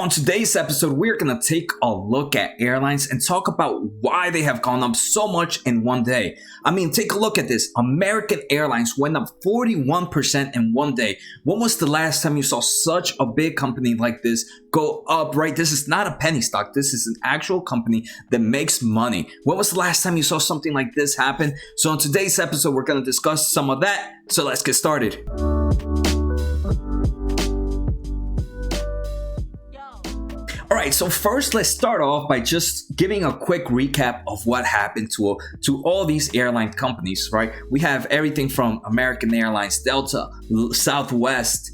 on today's episode, we're going to take a look at airlines and talk about why they have gone up so much in one day. I mean, take a look at this. American Airlines went up 41% in one day. When was the last time you saw such a big company like this go up, right? This is not a penny stock. This is an actual company that makes money. When was the last time you saw something like this happen? So on today's episode, we're going to discuss some of that. So let's get started. All right, so first let's start off by just giving a quick recap of what happened to all these airline companies, right? We have everything from American Airlines, Delta, Southwest,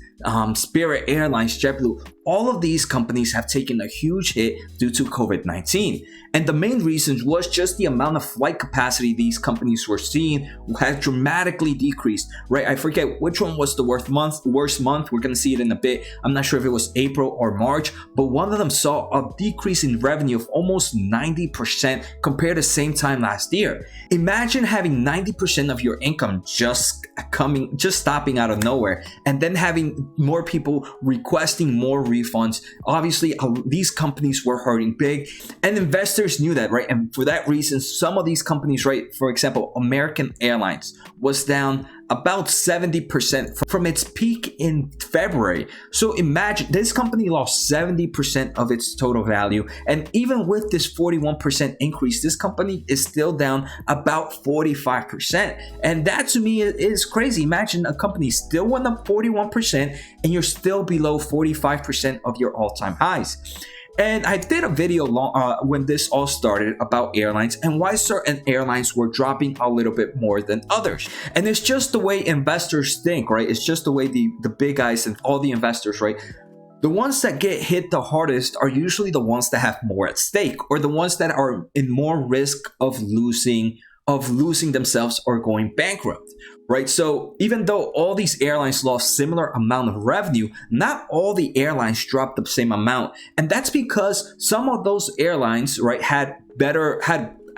Spirit Airlines, JetBlue. All of these companies have taken a huge hit due to COVID-19. And the main reason was just the amount of flight capacity these companies were seeing had dramatically decreased, right? I forget which one was the worst month. We're going to see it in a bit. I'm not sure if it was April or March, but one of them saw a decrease in revenue of almost 90% compared to the same time last year. Imagine having 90% of your income just stopping out of nowhere, and then having more people requesting more refunds. Obviously, these companies were hurting big, and investors knew that, right? And for that reason, some of these companies, right, for example, American Airlines was down about 70% from its peak in February. So imagine this company lost 70% of its total value. And even with this 41% increase, this company is still down about 45%. And that to me is crazy. Imagine a company still went up 41% and you're still below 45% of your all-time highs. And I did a video when this all started about airlines and why certain airlines were dropping a little bit more than others. And it's just the way investors think, right? It's just the way the big guys and all the investors, right? The ones that get hit the hardest are usually the ones that have more at stake, or the ones that are in more risk of losing themselves or going bankrupt, right? So even though all these airlines lost similar amount of revenue, not all the airlines dropped the same amount. And that's because some of those airlines, right,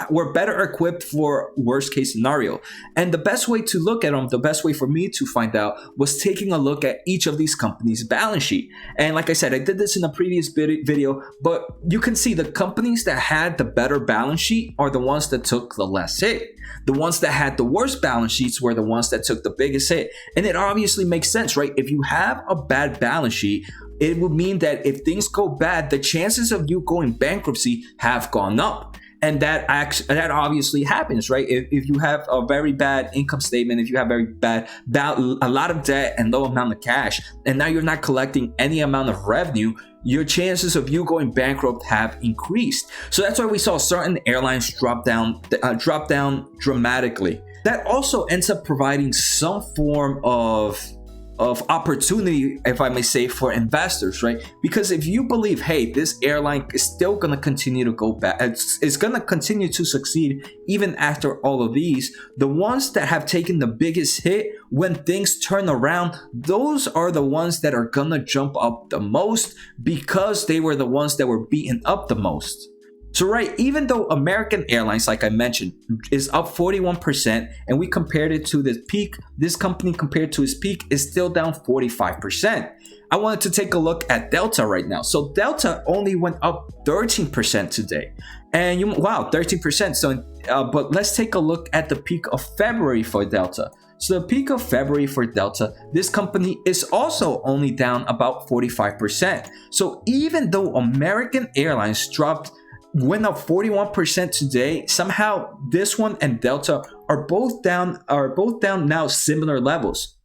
were better equipped for worst case scenario. And the best way to look at them, the best way for me to find out, was taking a look at each of these companies' balance sheet. And like I said, I did this in a previous video, but you can see the companies that had the better balance sheet are the ones that took the less hit. The ones that had the worst balance sheets were the ones that took the biggest hit. And it obviously makes sense, right? If you have a bad balance sheet, it would mean that if things go bad, the chances of you going bankruptcy have gone up. And that obviously happens, right? If you have a very bad income statement, if you have very bad, a lot of debt and low amount of cash, and now you're not collecting any amount of revenue, your chances of you going bankrupt have increased. So that's why we saw certain airlines drop down dramatically. That also ends up providing some form of opportunity, if I may say, for investors, right? Because if you believe, hey, this airline is still going to continue to go back, it's going to continue to succeed even after all of these, the ones that have taken the biggest hit when things turn around, those are the ones that are going to jump up the most because they were the ones that were beaten up the most. So right, even though American Airlines, like I mentioned, is up 41% and we compared it to the peak, this company compared to its peak is still down 45%. I wanted to take a look at Delta right now. So Delta only went up 13% today. And wow, 13%. So, but let's take a look at the peak of February for Delta. So the peak of February for Delta, this company is also only down about 45%. So even though American Airlines went up 41% today, somehow this one and Delta are both down now similar levels.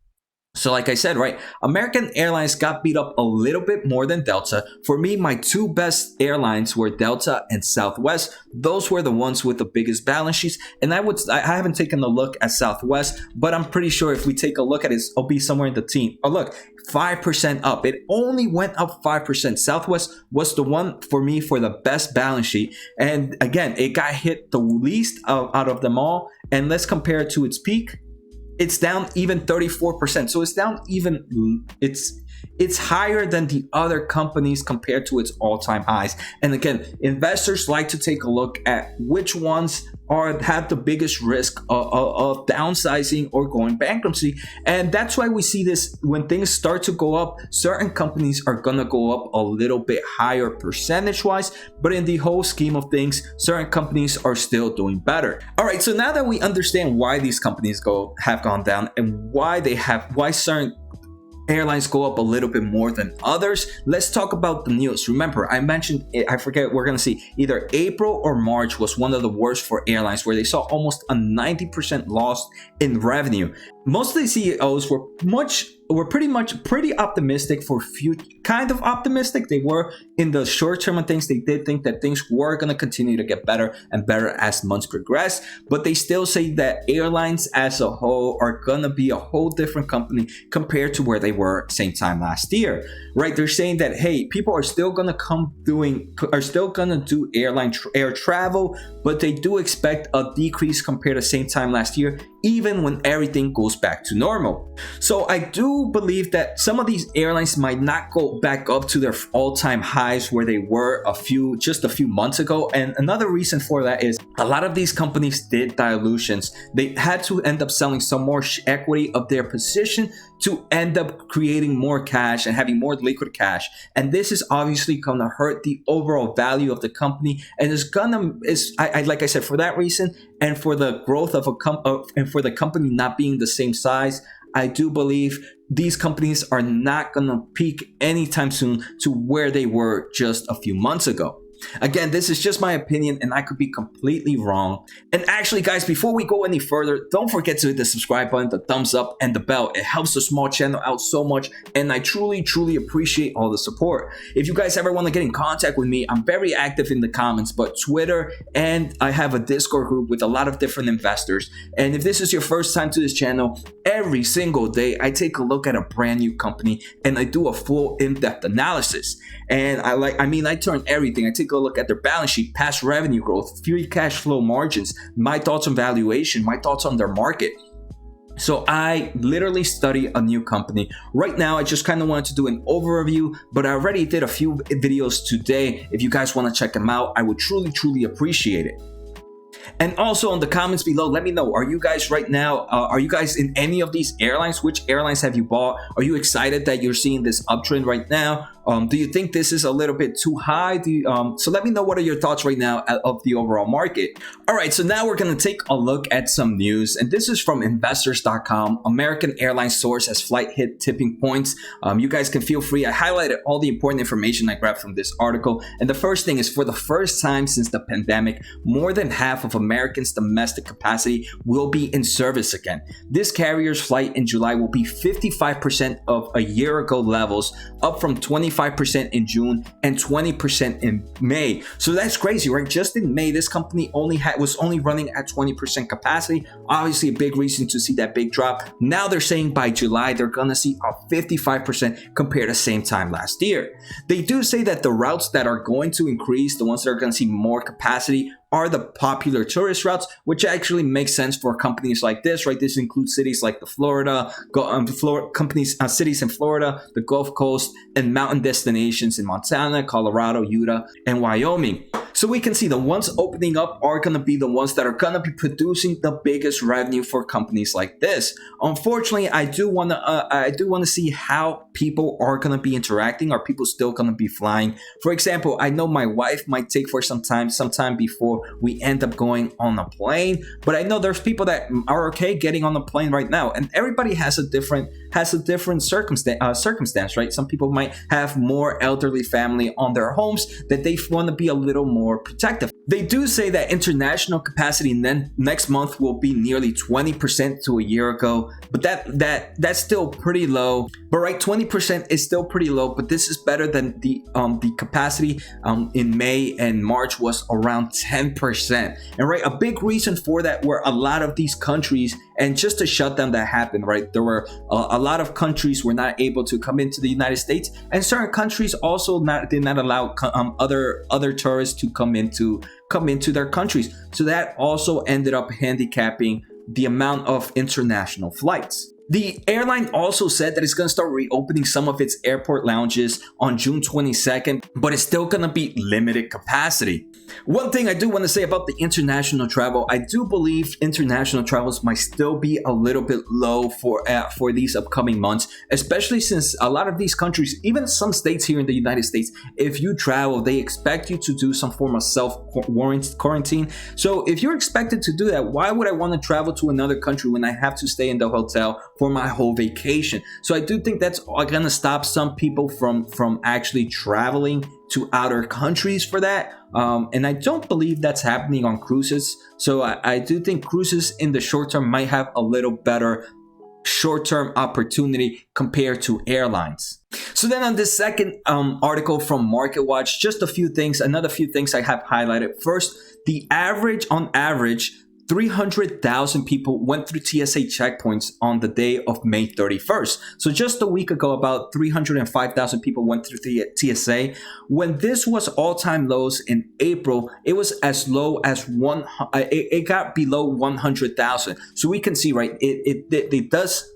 So like I said, right, American Airlines got beat up a little bit more than Delta. For me, my two best airlines were Delta and Southwest. Those were the ones with the biggest balance sheets. And I haven't taken a look at Southwest, but I'm pretty sure if we take a look at it, it'll be somewhere in the team. Oh, look, 5% up. It only went up 5%. Southwest was the one for me for the best balance sheet. And again, it got hit the least out of them all. And let's compare it to its peak. It's down even 34%. So it's down even, it's higher than the other companies compared to its all-time highs. And again, investors like to take a look at which ones have the biggest risk of downsizing or going bankruptcy. And that's why we see this when things start to go up, certain companies are gonna go up a little bit higher percentage wise, but in the whole scheme of things, certain companies are still doing better. All right, so now that we understand why these companies have gone down and why certain airlines go up a little bit more than others, let's talk about the news. Remember, I mentioned, I forget, we're going to see either April or March was one of the worst for airlines, where they saw almost a 90% loss in revenue. Most of the CEOs were pretty optimistic for future, kind of optimistic. They were in the short term of things. They did think that things were going to continue to get better and better as months progress, but they still say that airlines as a whole are going to be a whole different company compared to where they were same time last year, right? They're saying that, hey, people are still going to do air travel, but they do expect a decrease compared to same time last year, even when everything goes back to normal. So I do believe that some of these airlines might not go back up to their all-time highs where they were just a few months ago. And another reason for that is a lot of these companies did dilutions. They had to end up selling some more equity of their position to end up creating more cash and having more liquid cash. And this is obviously going to hurt the overall value of the company. And like I said, for that reason, and for the growth of and for the company not being the same size, I do believe these companies are not going to peak anytime soon to where they were just a few months ago. Again, this is just my opinion and I could be completely wrong. And actually, guys, before we go any further, don't forget to hit the subscribe button, the thumbs up, and the bell. It helps the small channel out so much, and I truly, truly appreciate all the support. If you guys ever want to get in contact with me, I'm very active in the comments, but Twitter, and I have a Discord group with a lot of different investors. And if this is your first time to this channel, every single day I take a look at a brand new company and I do a full in-depth analysis. And I turn everything. I take a look at their balance sheet, past revenue growth, free cash flow margins, my thoughts on valuation, my thoughts on their market. So I literally study a new company. Right now, I just kind of wanted to do an overview, but I already did a few videos today. If you guys want to check them out, I would truly, truly appreciate it. And also in the comments below, let me know, are you guys right now, are you guys in any of these airlines? Which airlines have you bought? Are you excited that you're seeing this uptrend right now? Do you think this is a little bit too high? So let me know, what are your thoughts right now of the overall market? All right, so now we're going to take a look at some news, and this is from investors.com. American Airlines source as flight hit tipping points. You guys can feel free. I highlighted all the important information I grabbed from this article. And the first thing is, for the first time since the pandemic, more than half of Americans' domestic capacity will be in service again. This carrier's flight in July will be 55% of a year ago levels, up from 25% in June and 20% in May. So that's crazy, right? Just in May, this company was only running at 20% capacity. Obviously a big reason to see that big drop. Now they're saying by July, they're gonna see a 55% compared to same time last year. They do say that the routes that are going to increase, the ones that are gonna see more capacity, are the popular tourist routes, which actually makes sense for companies like this, right? This includes cities like cities in Florida, the Gulf Coast, and mountain destinations in Montana, Colorado, Utah, and Wyoming. So we can see the ones opening up are going to be the ones that are going to be producing the biggest revenue for companies like this. Unfortunately, I do want to see how people are going to be interacting. Are people still going to be flying? For example, I know my wife might take for some time before we end up going on a plane, but I know there's people that are okay getting on the plane right now, and everybody has a different circumstance, right? Some people might have more elderly family on their homes that they want to be a little more protective. They do say that international capacity next month will be nearly 20% to a year ago, but that's still pretty low. But right, 20% is still pretty low, but this is better than the capacity in May and March was around 10%. And right, a big reason for that were a lot of these countries, and just a shutdown that happened, right? There were a lot of countries were not able to come into the United States, and certain countries also did not allow other tourists to come into their countries. So that also ended up handicapping the amount of international flights. The airline also said that it's going to start reopening some of its airport lounges on June 22nd, but it's still going to be limited capacity. One thing I do want to say about the international travel, I do believe international travels might still be a little bit low for these upcoming months, especially since a lot of these countries, even some states here in the United States, if you travel, they expect you to do some form of self-quarantine. So if you're expected to do that, why would I want to travel to another country when I have to stay in the hotel for my whole vacation? So I do think that's going to stop some people from actually traveling to outer countries for that. And I don't believe that's happening on cruises. So I do think cruises in the short term might have a little better short-term opportunity compared to airlines. So then on this second article from MarketWatch, just another few things I have highlighted. First, on average, 300,000 people went through TSA checkpoints on the day of May 31st. So just a week ago, about 305,000 people went through the TSA. When this was all-time lows in April, it was as low as it got below 100,000. So we can see, right, it does.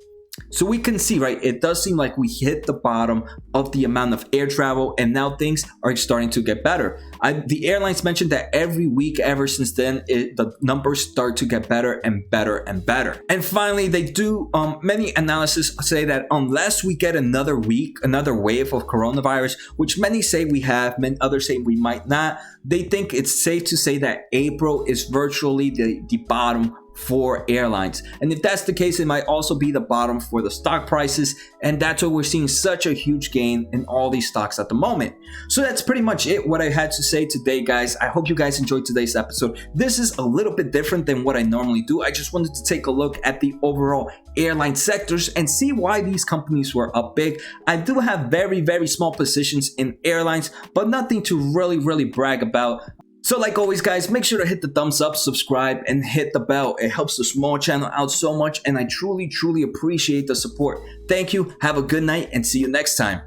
So we can see, right, it does seem like we hit the bottom of the amount of air travel, and now things are starting to get better. The airlines mentioned that every week ever since then, the numbers start to get better and better and better. And finally, they do, many analysis say that unless we get another wave of coronavirus, which many say we have, many others say we might not, they think it's safe to say that April is virtually the bottom for airlines. And if that's the case, it might also be the bottom for the stock prices, and that's why we're seeing such a huge gain in all these stocks at the moment. So that's pretty much it, what I had to say today, guys. I hope you guys enjoyed today's episode. This is a little bit different than what I normally do. I just wanted to take a look at the overall airline sectors and see why these companies were up big. I do have very, very small positions in airlines, but nothing to really brag about. So like always, guys, make sure to hit the thumbs up, subscribe, and hit the bell. It helps the small channel out so much, and I truly appreciate the support. Thank you, have a good night, and see you next time.